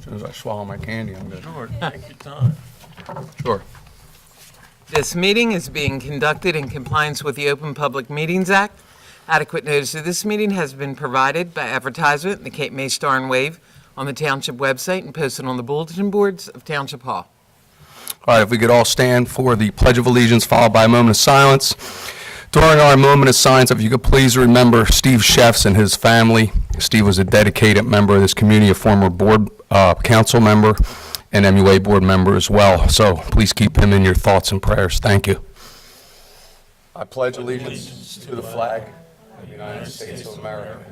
As soon as I swallow my candy, I'm good. Sure, take your time. Sure. This meeting is being conducted in compliance with the Open Public Meetings Act. Adequate notice of this meeting has been provided by advertisement in the Cape May Star and Wave on the Township website and posted on the bulletin boards of Township Hall. All right, if we could all stand for the Pledge of Allegiance, followed by a moment of silence. During our moment of silence, if you could please remember Steve Sheffs and his family. Steve was a dedicated member of this community, a former board council member, and MUA board member as well. So please keep him in your thoughts and prayers. Thank you. I pledge allegiance to the flag of the United States of America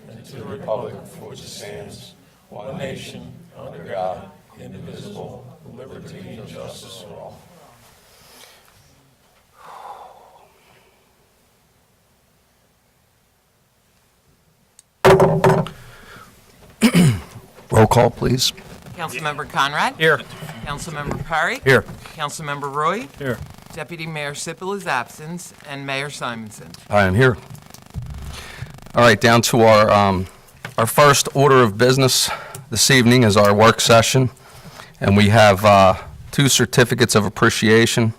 and to the republic for which it stands, one nation, under God, indivisible, with liberty and justice for all. Roll call, please. Councilmember Conrad? Here. Councilmember Perry? Here. Councilmember Roy? Here. Deputy Mayor Sippel is absent, and Mayor Simonson. I am here. All right, down to our first order of business this evening is our work session, and we have two certificates of appreciation.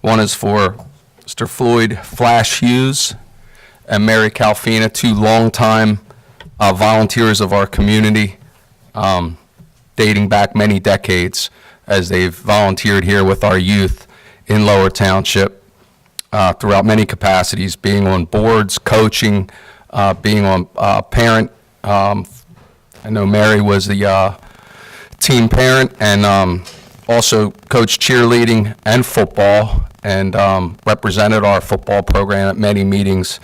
One is for Mr. Floyd Flash Hughes and Mary Calfina, two longtime volunteers of our community, dating back many decades as they've volunteered here with our youth in Lower Township throughout many capacities, being on boards, coaching, being on parent. I know Mary was the team parent and also coached cheerleading and football and represented our football program at many meetings.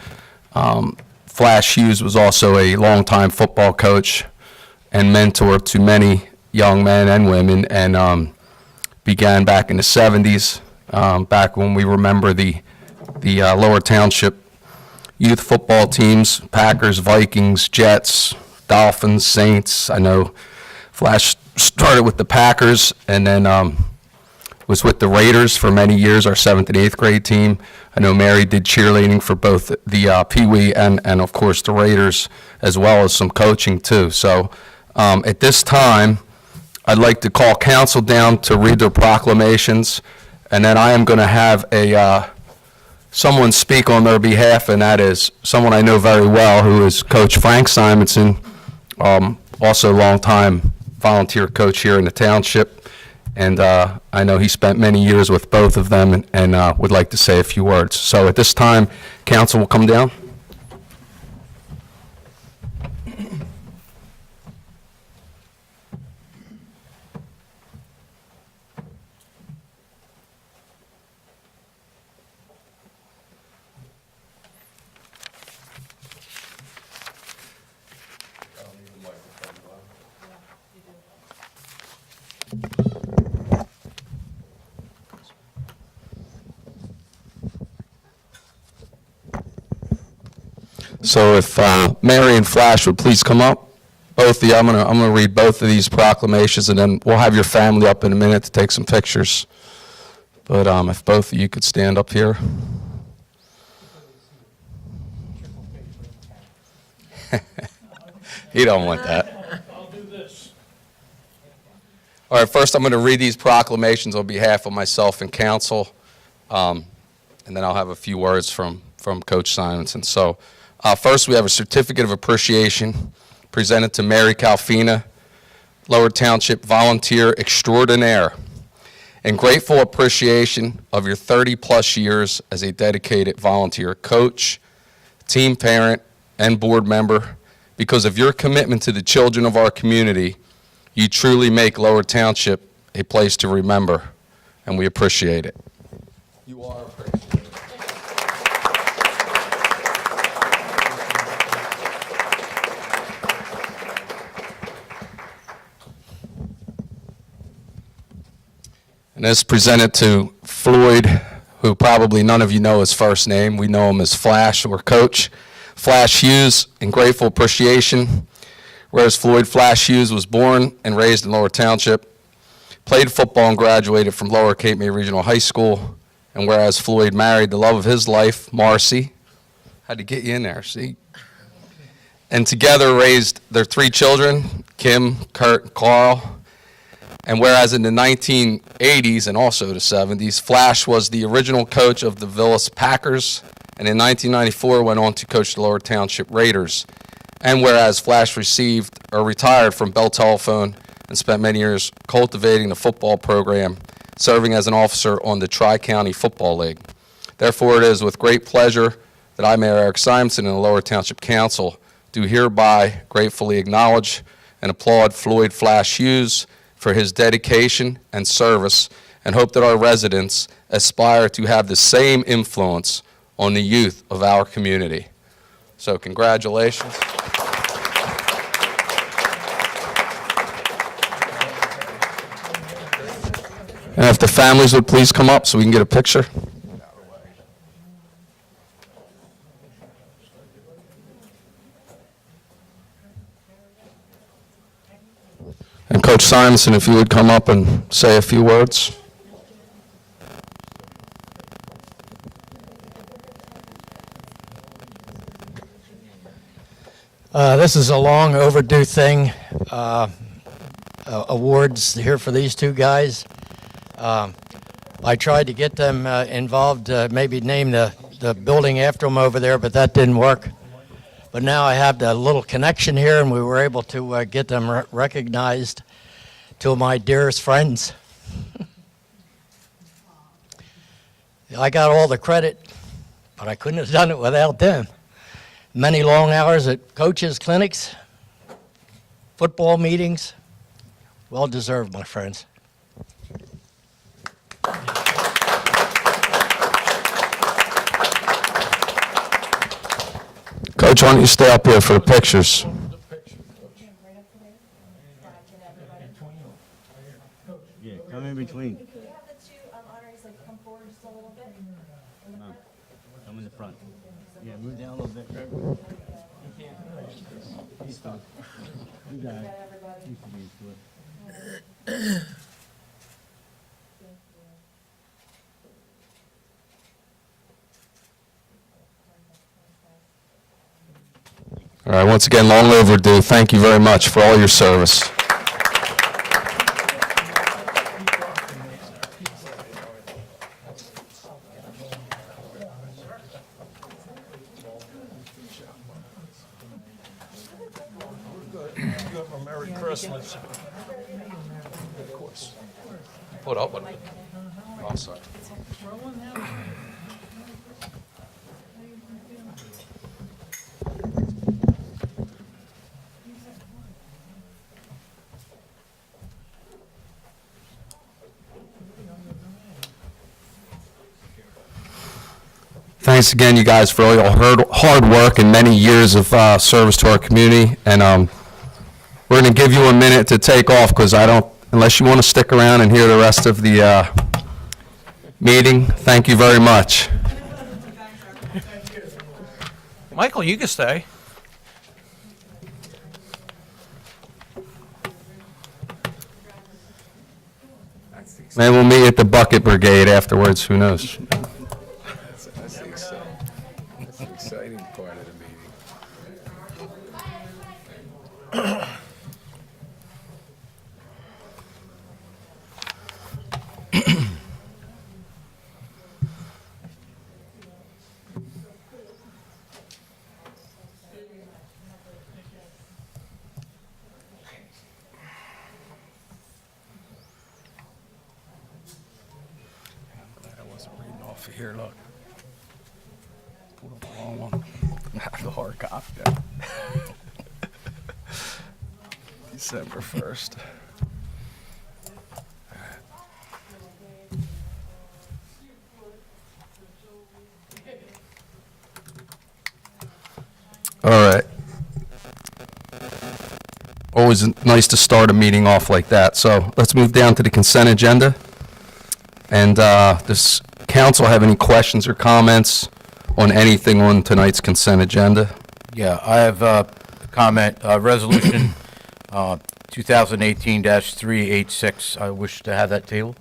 Flash Hughes was also a longtime football coach and mentor to many young men and women, and began back in the 70s, back when we remember the Lower Township youth football teams, Packers, Vikings, Jets, Dolphins, Saints. I know Flash started with the Packers and then was with the Raiders for many years, our 7th and 8th grade team. I know Mary did cheerleading for both the Pee Wee and of course the Raiders, as well as some coaching too. So at this time, I'd like to call council down to read their proclamations, and then I am going to have someone speak on their behalf, and that is someone I know very well, who is Coach Frank Simonson, also longtime volunteer coach here in the township. And I know he spent many years with both of them and would like to say a few words. So at this time, council will come down. So if Mary and Flash would please come up, both of you. I'm gonna read both of these proclamations, and then we'll have your family up in a minute to take some pictures. But if both of you could stand up here. You don't want that. I'll do this. All right, first I'm going to read these proclamations on behalf of myself and council, and then I'll have a few words from Coach Simonson. So first we have a certificate of appreciation presented to Mary Calfina, Lower Township volunteer extraordinaire, in grateful appreciation of your 30-plus years as a dedicated volunteer coach, team parent, and board member. Because of your commitment to the children of our community, you truly make Lower Township a place to remember, and we appreciate it. You are appreciated. And this is presented to Floyd, who probably none of you know his first name. We know him as Flash or Coach. Flash Hughes, in grateful appreciation. Whereas Floyd Flash Hughes was born and raised in Lower Township, played football and graduated from Lower Cape May Regional High School. And whereas Floyd married the love of his life, Marcy, had to get you in there, see? and together raised their 3 children, Kim, Kurt, and Carl. And whereas in the 1980s and also the 70s, Flash was the original coach of the Villas Packers, and in 1994 went on to coach the Lower Township Raiders. And whereas Flash retired from Bell Telephone and spent many years cultivating the football program, serving as an officer on the Tri-County Football League. Therefore, it is with great pleasure that I, Mayor Eric Simonson, and the Lower Township Council do hereby gratefully acknowledge and applaud Floyd Flash Hughes for his dedication and service, and hope that our residents aspire to have the same influence on the youth of our community. So congratulations. And if the families would please come up so we can get a picture. And Coach Simonson, if you would come up and say a few words. This is a long overdue thing. Awards here for these 2 guys. I tried to get them involved, maybe name the building after them over there, but that didn't work. But now I have the little connection here, and we were able to get them recognized. 2 of my dearest friends. I got all the credit, but I couldn't have done it without them. Many long hours at coaches' clinics, football meetings. Well deserved, my friends. Coach, why don't you stay up here for the pictures? Yeah, come in between. Can we have the 2 honorees like come forward just a little bit? No, come in the front. Yeah, move down a little bit. He's fine. You got it. You can be used to it. All right, once again, long overdue. Thank you very much for all your service. You have a Merry Christmas. Of course. Put up with it. Oh, sorry. Thanks again, you guys, for all your hard work and many years of service to our community. And we're going to give you a minute to take off because unless you want to stick around and hear the rest of the meeting, thank you very much. Michael, you can stay. Maybe we'll meet at the Bucket Brigade afterwards, who knows? That's the exciting part of the meeting. I wasn't reading off of here, look. Pulled up the wrong one. Have the hard copy there. December 1st. All right. Always nice to start a meeting off like that. So let's move down to the consent agenda. And does council have any questions or comments on anything on tonight's consent agenda? Yeah, I have a comment, Resolution 2018-386. I wish to have that table.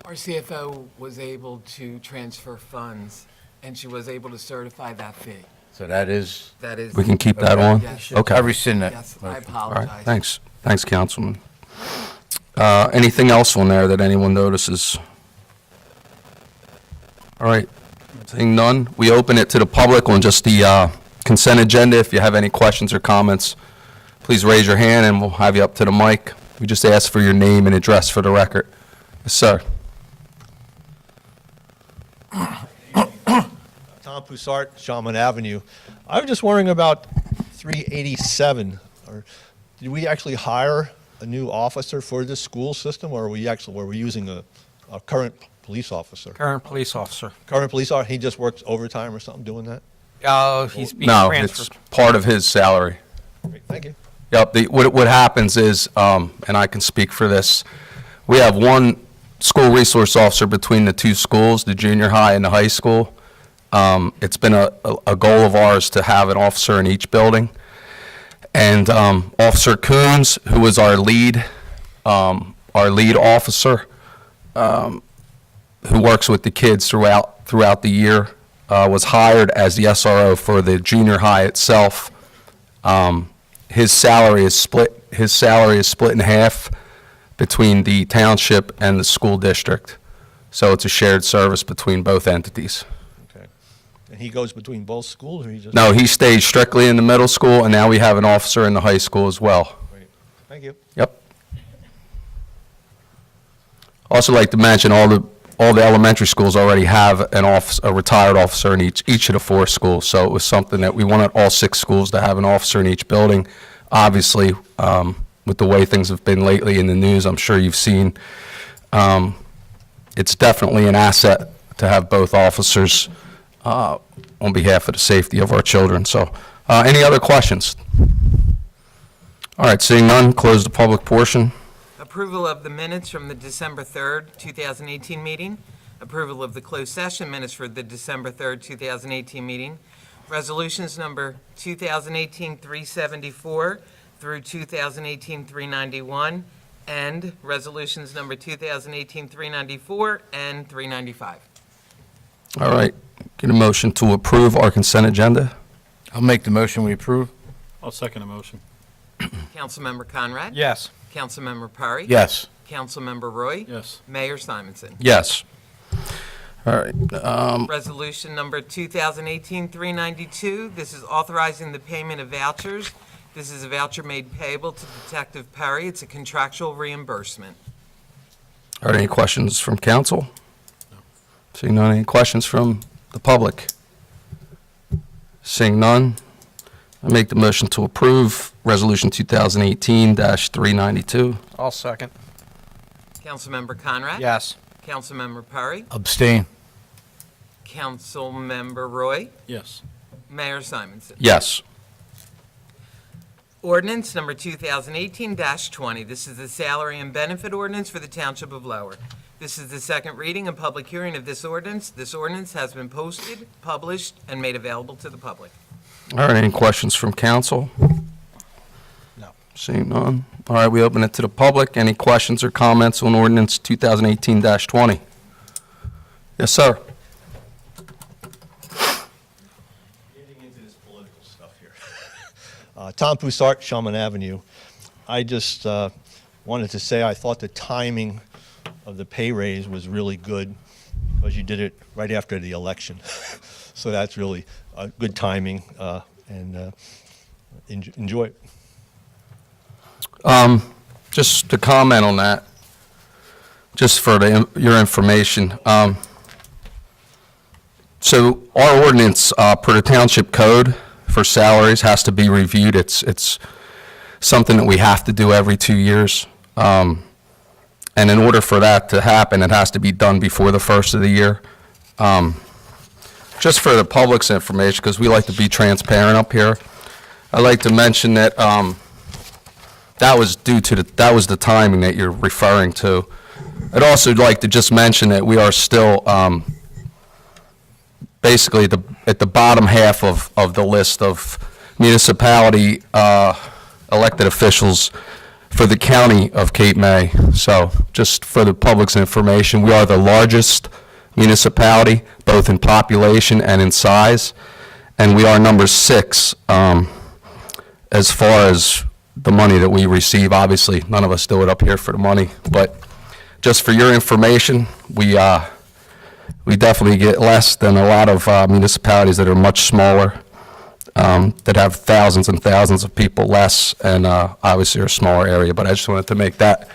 Our CFO was able to transfer funds, and she was able to certify that fee. So that is, That is. We can keep that on? Yes. Okay. I rescind that. Yes, I All right, apologize. thanks. Thanks, Councilman. Anything else on there that anyone notices? All right, seeing none, we open it to the public on just the consent agenda. If you have any questions or comments, please raise your hand and we'll have you up to the mic. We just ask for your name and address for the record. Yes, sir. Tom Poussart, Shaman Avenue. I was just wondering about 387. Did we actually hire a new officer for this school system, or were we using a current police officer? Current police officer. Current police officer, he just works overtime or something doing that? He's being No, it's transferred. part of his salary. Great, thank you. Yep, what happens is, and I can speak for this, we have one school resource officer between the two schools, the junior high and the high school. It's been a goal of ours to have an officer in each building. And Officer Coons, who was our lead officer, who works with the kids throughout the year, was hired as the SRO for the junior high itself. His salary is split in half between the township and the school district. So it's a shared service between both entities. Okay. And he goes between both schools, or he just? No, he stays strictly in the middle school, and now we have an officer in the high school as well. Great, thank you. Yep. Also like to mention, all the elementary schools already have a retired officer in each of the 4 schools. So it was something that we wanted all 6 schools to have an officer in each building. Obviously, with the way things have been lately in the news, I'm sure you've seen, it's definitely an asset to have both officers on behalf of the safety of our children. So, any other questions? All right, seeing none, close the public portion. Approval of the minutes from the December 3rd, 2018 meeting. Approval of the closed session minutes for the December 3rd, 2018 meeting. Resolutions number 2018-374 through 2018-391, and resolutions number 2018-394 and 395. All right, get a motion to approve our consent agenda. I'll make the motion, we approve. I'll second the motion. Councilmember Conrad? Yes. Councilmember Perry? Yes. Councilmember Roy? Yes. Mayor Simonson? Yes. All right, Resolution number 2018-392, this is authorizing the payment of vouchers. This is a voucher made payable to Detective Perry. It's a contractual reimbursement. are there any questions from council? Seeing none, any questions from the public? Seeing none, I make the motion to approve Resolution 2018-392. I'll second. Councilmember Conrad? Yes. Councilmember Perry? Abstain. Councilmember Roy? Yes. Mayor Simonson? Yes. Ordinance number 2018-20. This is the salary and benefit ordinance for the Township of Lower. This is the second reading and public hearing of this ordinance. This ordinance has been posted, published, and made available to the public. All right, any questions from council? No. Seeing none. All right, we open it to the public. Any questions or comments on ordinance 2018-20? Yes, sir. Getting into this political stuff here. Tom Poussart, Shaman Avenue. I just wanted to say I thought the timing of the pay raise was really good because you did it right after the election. So that's really good timing, and enjoy it. Just to comment on that, just for your information. So our ordinance, per the township code for salaries, has to be reviewed. It's something that we have to do every 2 years. And in order for that to happen, it has to be done before the first of the year. Just for the public's information, because we like to be transparent up here, I'd like to mention that that was the timing that you're referring to. I'd also like to just mention that we are still basically at the bottom half of the list of municipality elected officials for the county of Cape May. So just for the public's information, we are the largest municipality, both in population and in size. and we are number 6 as far as the money that we receive. Obviously, none of us do it up here for the money, but just for your information, we definitely get less than a lot of municipalities that are much smaller, that have thousands and thousands of people less, and obviously are a smaller area. But I just wanted to make that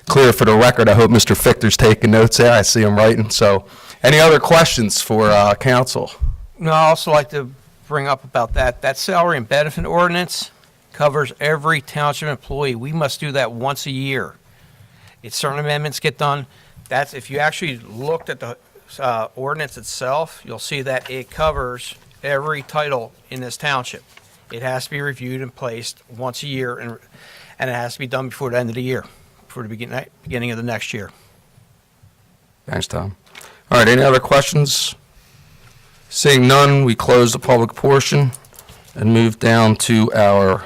clear for the record. I hope Mr. Fichter's taking notes there. I see him writing. So, any other questions for council? No, I also like to bring up about that. That salary and benefit ordinance covers every township employee. We must do that once a year. It's certain amendments get done. That's, if you actually looked at the ordinance itself, you'll see that it covers every title in this township. It has to be reviewed and placed once a year, and it has to be done before the end of the year, before the beginning of the next year. Thanks, Tom. All right, any other questions? Seeing none, we close the public portion and move down to our,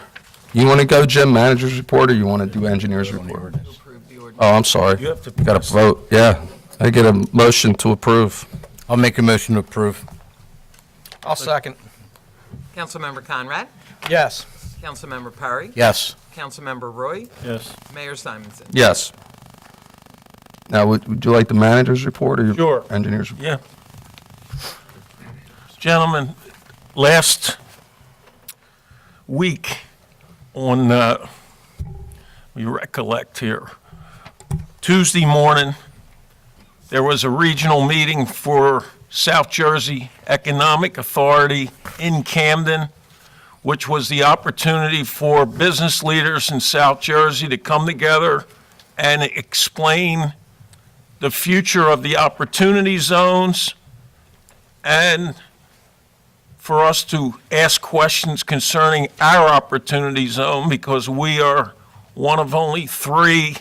you want to go, Jim, manager's report, or you want to do engineer's report? Oh, I'm sorry. You have to Got to vote, yeah. I get a motion to approve. I'll make a motion to approve. I'll second. Councilmember Conrad, Yes. Councilmember Perry, Yes. Councilmember Roy, Yes. Mayor Simonson. Yes. Now, would you like the manager's report or your Sure. engineer's report? Yeah. Gentlemen, last week on, we recollect here, Tuesday morning, there was a regional meeting for South Jersey Economic Authority in Camden, which was the opportunity for business leaders in South Jersey to come together and explain the future of the opportunity zones, and for us to ask questions concerning our opportunity zone, because we are one of only 3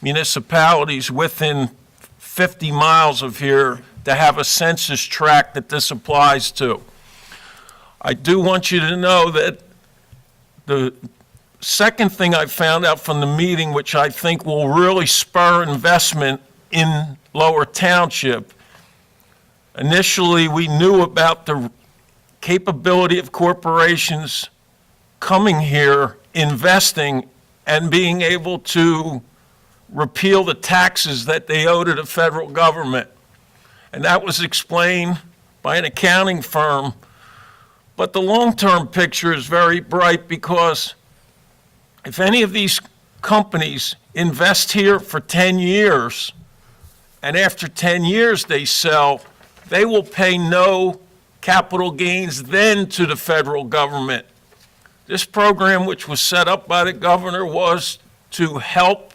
municipalities within 50 miles of here to have a census tract that this applies to. I do want you to know that the second thing I found out from the meeting, which I think will really spur investment in Lower Township, initially we knew about the capability of corporations coming here, investing, and being able to repeal the taxes that they owe to the federal government. And that was explained by an accounting firm. But the long-term picture is very bright, because if any of these companies invest here for 10 years, and after 10 years they sell, they will pay no capital gains then to the federal government. This program, which was set up by the governor, was to help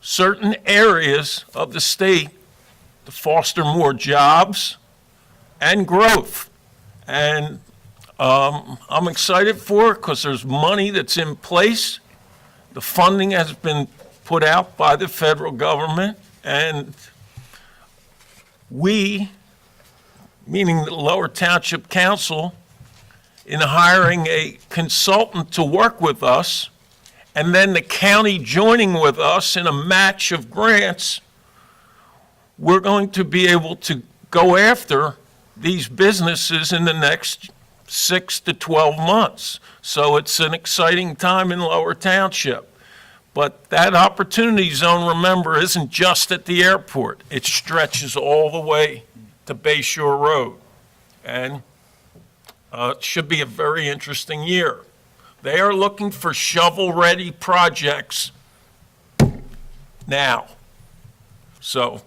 certain areas of the state to foster more jobs and growth. And I'm excited for it because there's money that's in place. The funding has been put out by the federal government, and we, meaning the Lower Township Council, in hiring a consultant to work with us, and then the county joining with us in a match of grants, we're going to be able to go after these businesses in the next 6 to 12 months. So it's an exciting time in Lower Township. But that opportunity zone, remember, isn't just at the airport. It stretches all the way to Bay Shore Road. And it should be a very interesting year. They are looking for shovel-ready projects now. So,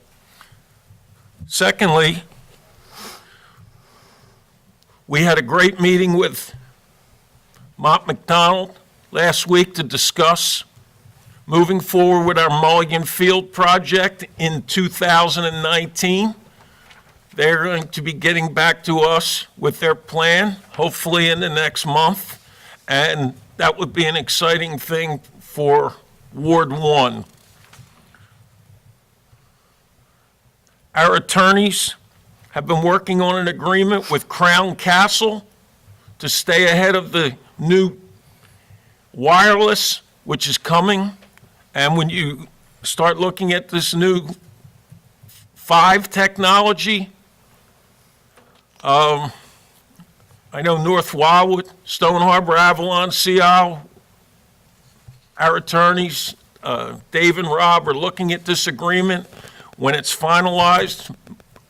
secondly, we had a great meeting with Mott McDonald last week to discuss moving forward with our Mulligan Field project in 2019. They're going to be getting back to us with their plan, hopefully in the next month, and that would be an exciting thing for Ward 1. Our attorneys have been working on an agreement with Crown Castle to stay ahead of the new wireless, which is coming. And when you start looking at this new 5 technology, I know North Wildwood, Stone Harbor, Avalon, Sea Isle, our attorneys, Dave and Rob, are looking at this agreement. When it's finalized,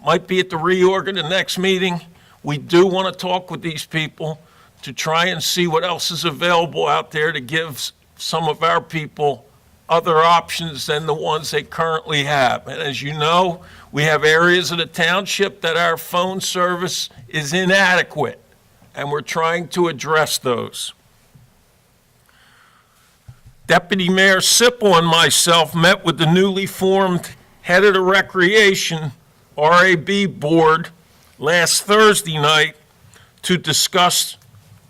might be at the reorg in the next meeting. We do want to talk with these people to try and see what else is available out there to give some of our people other options than the ones they currently have. And as you know, we have areas of the township that our phone service is inadequate, and we're trying to address those. Deputy Mayor Sipple and myself met with the newly formed head of the Recreation RAB Board last Thursday night to discuss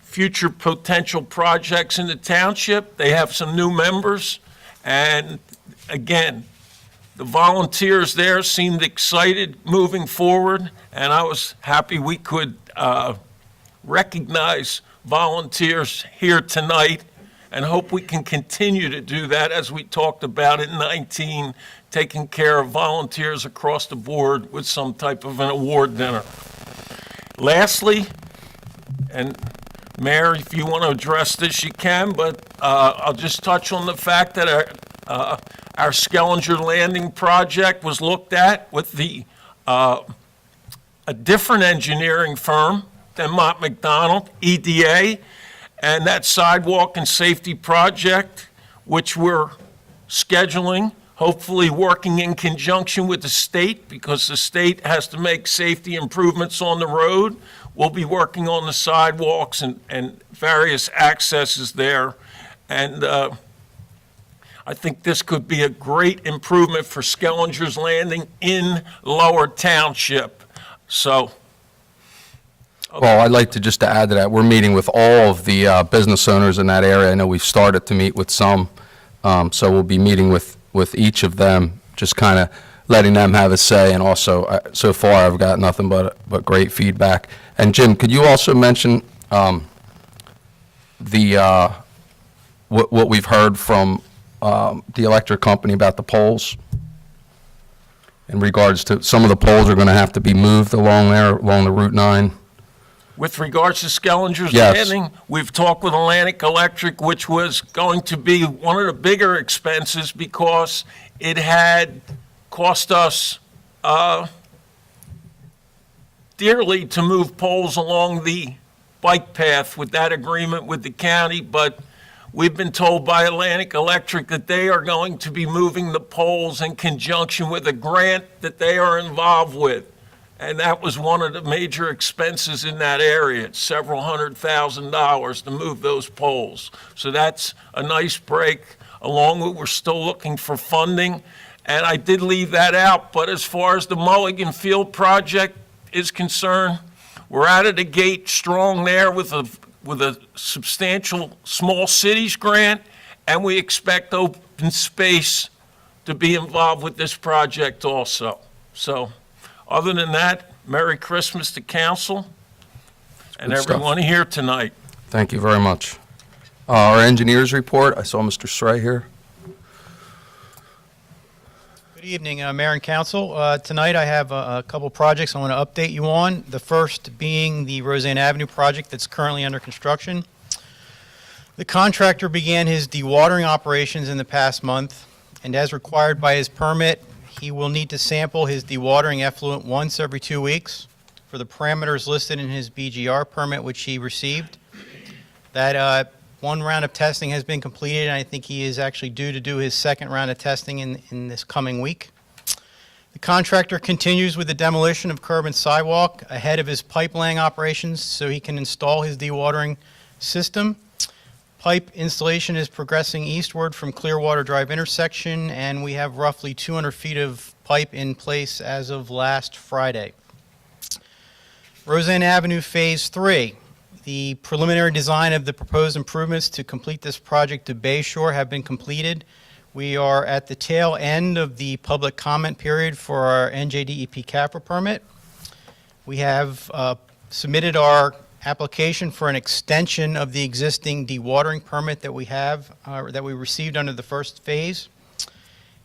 future potential projects in the township. They have some new members, and again, the volunteers there seemed excited moving forward, and I was happy we could recognize volunteers here tonight, and hope we can continue to do that as we talked about in 19, taking care of volunteers across the board with some type of an award dinner. Lastly, and Mayor, if you want to address this, you can, but I'll just touch on the fact that our Skellinger Landing project was looked at with a different engineering firm than Mott McDonald, EDA, and that sidewalk and safety project, which we're scheduling, hopefully working in conjunction with the state, because the state has to make safety improvements on the road. We'll be working on the sidewalks and various accesses there. And I think this could be a great improvement for Skellinger's Landing in Lower Township. So. Well, I'd like to just to add to that, we're meeting with all of the business owners in that area. I know we've started to meet with some, so we'll be meeting with each of them, just kind of letting them have a say. And also, so far, I've got nothing but great feedback. And Jim, could you also mention what we've heard from the electric company about the poles? In regards to some of the poles are going to have to be moved along there, along the Route 9. With regards to Skellinger's Yes. Landing, we've talked with Atlantic Electric, which was going to be one of the bigger expenses because it had cost us dearly to move poles along the bike path with that agreement with the county, but we've been told by Atlantic Electric that they are going to be moving the poles in conjunction with a grant that they are involved with. And that was one of the major expenses in that area. It's several $100,000 to move those poles. So that's a nice break. Along with, we're still looking for funding. And I did leave that out, but as far as the Mulligan Field project is concerned, we're out of the gate strong there with a substantial small cities grant, and we expect open space to be involved with this project also. So, other than that, Merry Christmas to council and good stuff. everyone here tonight. Thank you very much. Our engineers report, I saw Mr. Sray here. Good evening, Mayor and Council. Tonight I have a couple projects I want to update you on. The first being the Roseanne Avenue project that's currently under construction. The contractor began his dewatering operations in the past month, and as required by his permit, he will need to sample his dewatering effluent once every 2 weeks for the parameters listed in his BGR permit, which he received. That one round of testing has been completed, and I think he is actually due to do his second round of testing in this coming week. The contractor continues with the demolition of curb and sidewalk ahead of his pipe laying operations so he can install his dewatering system. Pipe installation is progressing eastward from Clearwater Drive intersection, and we have roughly 200 feet of pipe in place as of last Friday. Roseanne Avenue Phase 3. The preliminary design of the proposed improvements to complete this project to Bay Shore have been completed. We are at the tail end of the public comment period for our NJDEP CAFRA permit. We have submitted our application for an extension of the existing dewatering permit that we have, that we received under the first phase.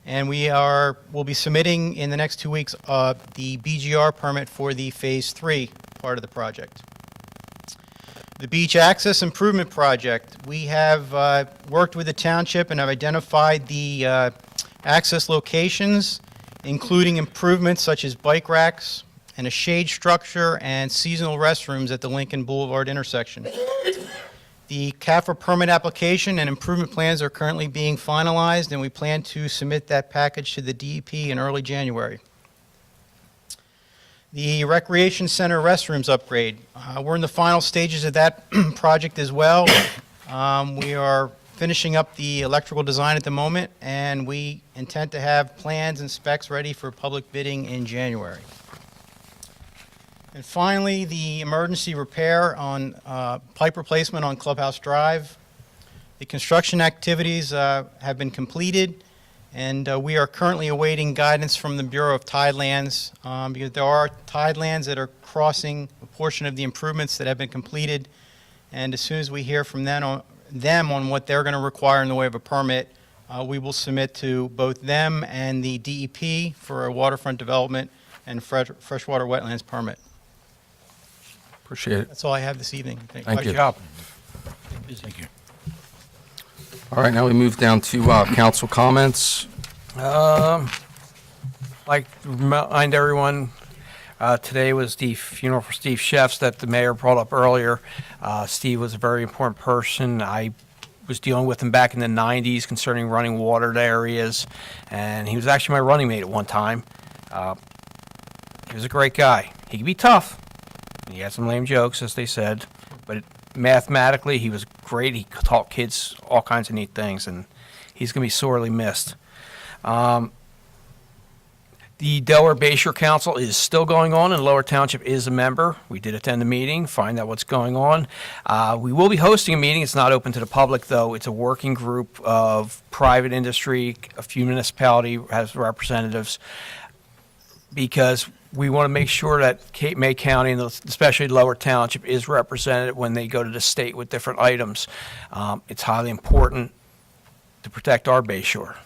And we'll be submitting in the next 2 weeks the BGR permit for the Phase 3 part of the project. The beach access improvement project. We have worked with the township and have identified the access locations, including improvements such as bike racks and a shade structure and seasonal restrooms at the Lincoln Boulevard intersection. The CAFRA permit application and improvement plans are currently being finalized, and we plan to submit that package to the DEP in early January. The Recreation Center restrooms upgrade. We're in the final stages of that project as well. We are finishing up the electrical design at the moment, and we intend to have plans and specs ready for public bidding in January. And finally, the emergency repair on pipe replacement on Clubhouse Drive. The construction activities have been completed, and we are currently awaiting guidance from the Bureau of Tidelands because there are tidelands that are crossing a portion of the improvements that have been completed. And as soon as we hear from them on what they're going to require in the way of a permit, we will submit to both them and the DEP for a waterfront development and freshwater wetlands permit. Appreciate it. That's all I have this evening. Thank Good you. job. Thank you. All right, now we move down to council comments. Like to remind everyone, today was the funeral for Steve Sheffs that the mayor brought up earlier. Steve was a very important person. I was dealing with him back in the 90s concerning running watered areas, and he was actually my running mate at one time. He was a great guy. He could be tough. He had some lame jokes, as they said, but mathematically, he was great. He taught kids all kinds of neat things, and he's going to be sorely missed. The Delaware Bayshore Council is still going on, and Lower Township is a member. We did attend the meeting, find out what's going on. We will be hosting a meeting. It's not open to the public, though. It's a working group of private industry, a few municipality has representatives, because we want to make sure that Cape May County, and especially Lower Township, is represented when they go to the state with different items. It's highly important to protect our Bayshore.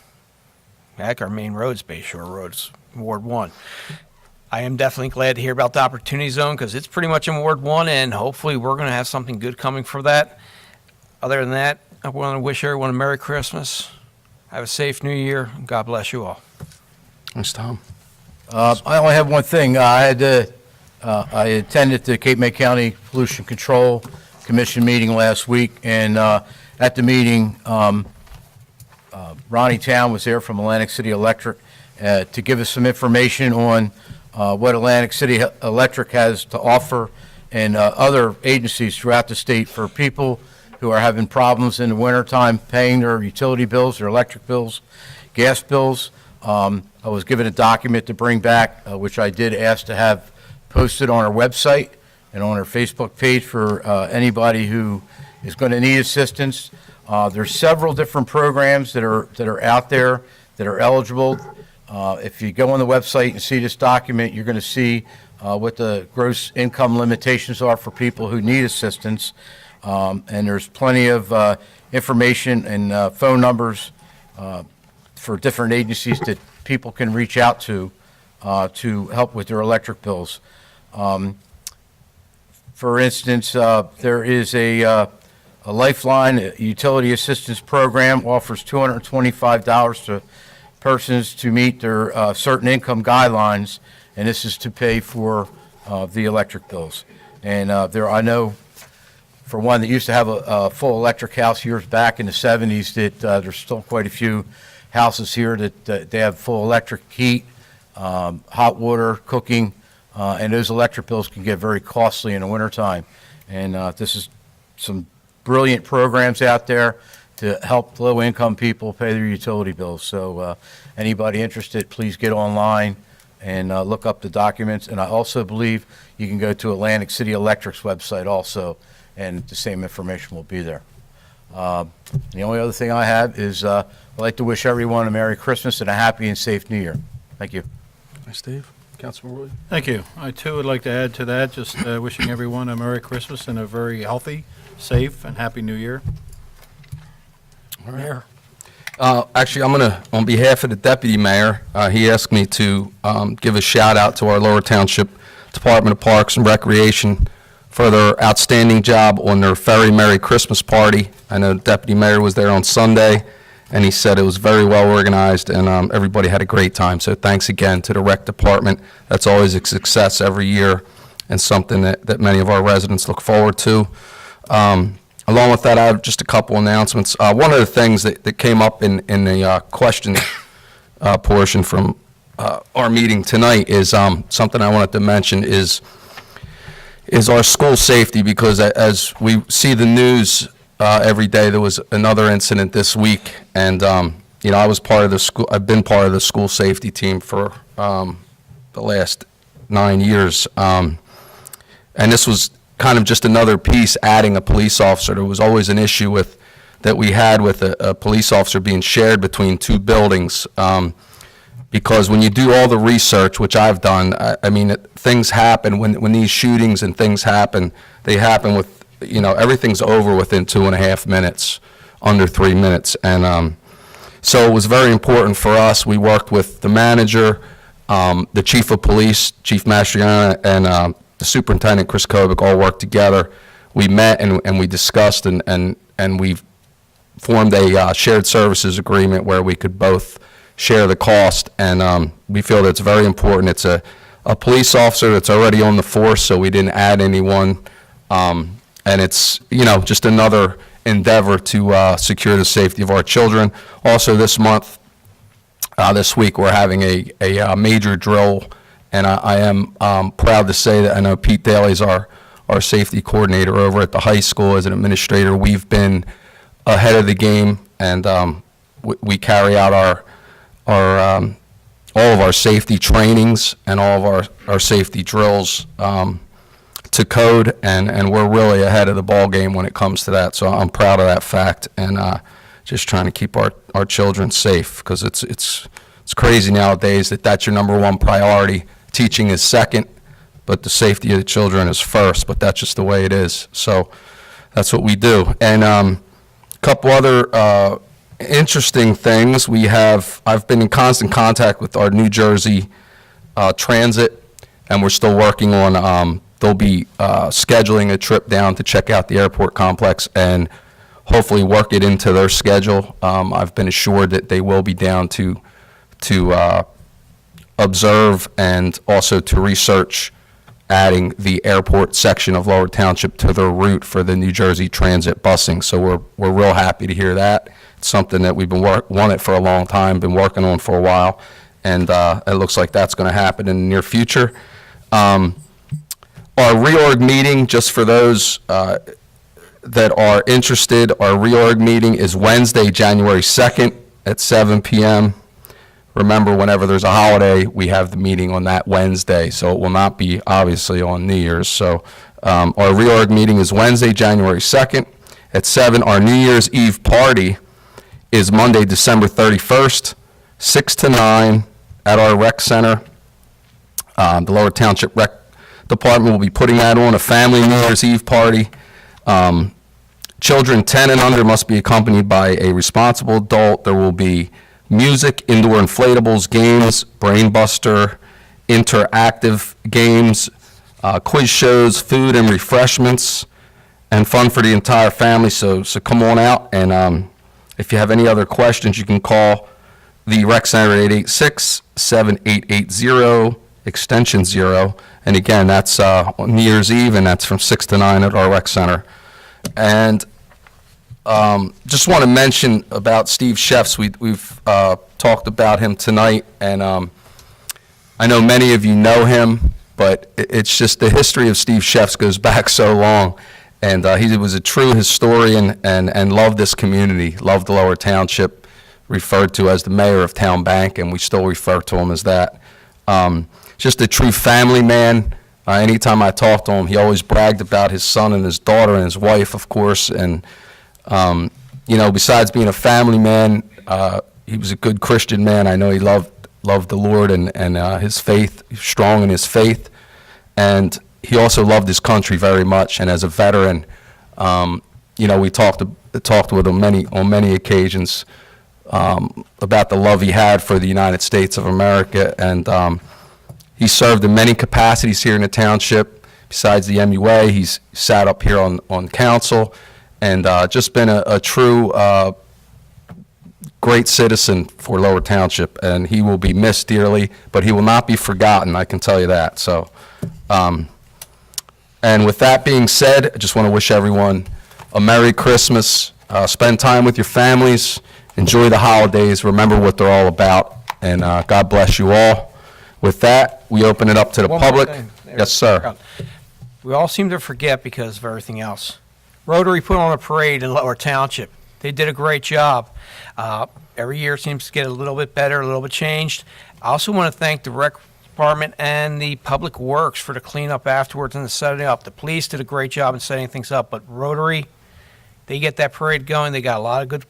Heck, our main road's Bayshore Roads, Ward 1. I am definitely glad to hear about the Opportunity Zone because it's pretty much in Ward 1, and hopefully we're going to have something good coming for that. Other than that, I want to wish everyone a Merry Christmas. Have a safe New Year. And God bless you all. Thanks, Tom. I only have one thing. I attended the Cape May County Pollution Control Commission meeting last week, and at the meeting, Ronnie Town was there from Atlantic City Electric to give us some information on what Atlantic City Electric has to offer and other agencies throughout the state for people who are having problems in the wintertime paying their utility bills, their electric bills, gas bills. I was given a document to bring back, which I did ask to have posted on our website and on our Facebook page for anybody who is going to need assistance. There's several different programs that are out there that are eligible. If you go on the website and see this document, you're going to see what the gross income limitations are for people who need assistance. And there's plenty of information and phone numbers for different agencies that people can reach out to help with their electric bills. For instance, there is a Lifeline utility assistance program offers $225 to persons to meet their certain income guidelines, and this is to pay for the electric bills. And I know for one that used to have a full electric house years back in the 70s that there's still quite a few houses here that they have full electric heat, hot water, cooking, and those electric bills can get very costly in the wintertime. And this is some brilliant programs out there to help low-income people pay their utility bills. So anybody interested, please get online and look up the documents. And I also believe you can go to Atlantic City Electric's website also, and the same information will be there. The only other thing I have is I'd like to wish everyone a Merry Christmas and a happy and safe New Year. Thank you. Thanks, Steve. Councilman Williams. Thank you. I, too, would like to add to that, just wishing everyone a Merry Christmas and a very healthy, safe, and Happy New Year. Mayor. Actually, I'm going to, on behalf of the deputy mayor, he asked me to give a shout out to our Lower Township Department of Parks and Recreation for their outstanding job on their very Merry Christmas party. I know Deputy Mayor was there on Sunday, and he said it was very well organized, and everybody had a great time. So thanks again to the Rec Department. That's always a success every year, and something that many of our residents look forward to. Along with that, I have just a couple announcements. One of the things that came up in the question portion from our meeting tonight is something I wanted to mention is our school safety, because as we see the news every day, there was another incident this week, and I was part of the school. I've been part of the school safety team for the last 9 years, and this was kind of just another piece, adding a police officer. There was always an issue that we had with a police officer being shared between two buildings, because when you do all the research, which I've done, I mean, things happen when these shootings and things happen. They happen with, everything's over within 2.5 minutes, under 3 minutes, and so it was very important for us. We worked with the manager, the chief of police, Chief Mastriana, and the superintendent, Chris Kovic, all worked together. We met and we discussed and we formed a shared services agreement where we could both share the cost, and we feel that's very important. It's a police officer that's already on the force, so we didn't add anyone, and it's, just another endeavor to secure the safety of our children. Also this month, this week, we're having a major drill, and I am proud to say that I know Pete Daly's our safety coordinator over at the high school. As an administrator, we've been ahead of the game, and we carry out all of our safety trainings and all of our safety drills to code, and we're really ahead of the ball game when it comes to that. So I'm proud of that fact, and just trying to keep our children safe, because it's crazy nowadays that that's your number one priority. Teaching is second, but the safety of the children is first, but that's just the way it is. So that's what we do. And a couple other interesting things. I've been in constant contact with our New Jersey Transit, and we're still working on, they'll be scheduling a trip down to check out the airport complex and hopefully work it into their schedule. I've been assured that they will be down to observe and also to research adding the airport section of Lower Township to their route for the New Jersey Transit busing. So we're real happy to hear that. It's something that we've been wanted for a long time, been working on for a while, and it looks like that's going to happen in the near future. Our reorg meeting, just for those that are interested, our reorg meeting is Wednesday, January 2nd at 7 p.m. Remember, whenever there's a holiday, we have the meeting on that Wednesday, so it will not be obviously on New Year's. So our reorg meeting is Wednesday, January 2nd at 7. Our New Year's Eve party is Monday, December 31st, 6 to 9 at our rec center. The Lower Township Rec Department will be putting that on, a family New Year's Eve party. Children 10 and under must be accompanied by a responsible adult. There will be music, indoor inflatables, games, brain buster, interactive games, quiz shows, food and refreshments, and fun for the entire family. So come on out, and if you have any other questions, you can call the rec center at 886-7880, extension 0. And again, that's on New Year's Eve, and that's from 6 to 9 at our rec center. And just want to mention about Steve Sheffs. We've talked about him tonight, and I know many of you know him, but it's just the history of Steve Sheffs goes back so long, and he was a true historian and loved this community, loved the Lower Township, referred to as the mayor of Town Bank, and we still refer to him as that. Just a true family man. Anytime I talked to him, he always bragged about his son and his daughter and his wife, of course, and besides being a family man, he was a good Christian man. I know he loved the Lord and his faith, strong in his faith, and he also loved his country very much. And as a veteran, we talked with him on many occasions about the love he had for the United States of America, and he served in many capacities here in the township, besides the MUA. He's sat up here on council and just been a true great citizen for Lower Township, and he will be missed dearly, but he will not be forgotten, I can tell you that. So, and with that being said, I just want to wish everyone a Merry Christmas. Spend time with your families. Enjoy the holidays. Remember what they're all about, and God bless you all. With that, we open it up to the One more public. thing. There. Yes, sir. We all seem to forget because of everything else. Rotary put on a parade in Lower Township. They did a great job. Every year it seems to get a little bit better, a little bit changed. I also want to thank the rec department and the public works for the cleanup afterwards and the setting up. The police did a great job in setting things up, but Rotary, they get that parade going. They got a lot of good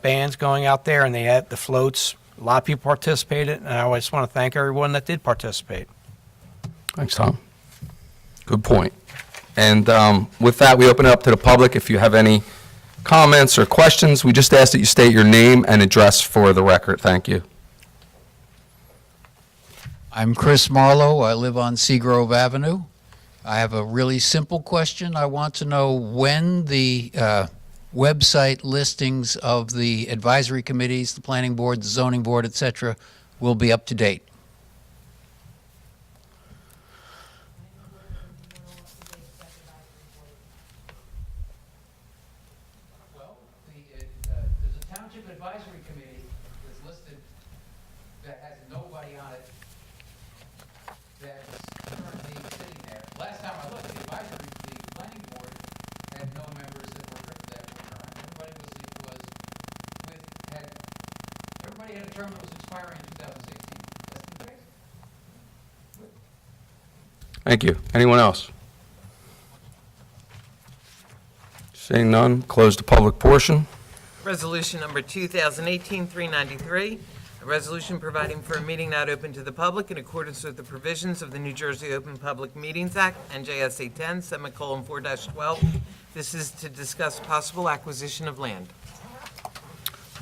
bands going out there, and they had the floats. A lot of people participated, and I just want to thank everyone that did participate. Thanks, Tom. Good point. And with that, we open it up to the public. If you have any comments or questions, we just ask that you state your name and address for the record. Thank you. I'm Chris Marlowe. I live on Seagrove Avenue. I have a really simple question. I want to know when the website listings of the advisory committees, the planning board, the zoning board, et cetera, will be up to date. Well, there's a township advisory committee that's listed that has nobody on it that's currently sitting there. Last time I looked, the planning board had no members that were current. Everybody had a term that was expiring in 2016. That's the case. Thank you. Anyone else? Seeing none, close the public portion. Resolution number 2018-393, a resolution providing for a meeting not open to the public in accordance with the provisions of the New Jersey Open Public Meetings Act, NJSA 10:4-12. This is to discuss possible acquisition of land.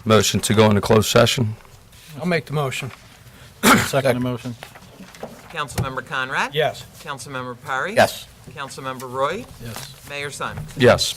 Motion to go into closed session. I'll make the motion. Second motion. Councilmember Conrad? Yes. Councilmember Parry? Yes. Councilmember Roy? Yes. Mayor Simon? Yes.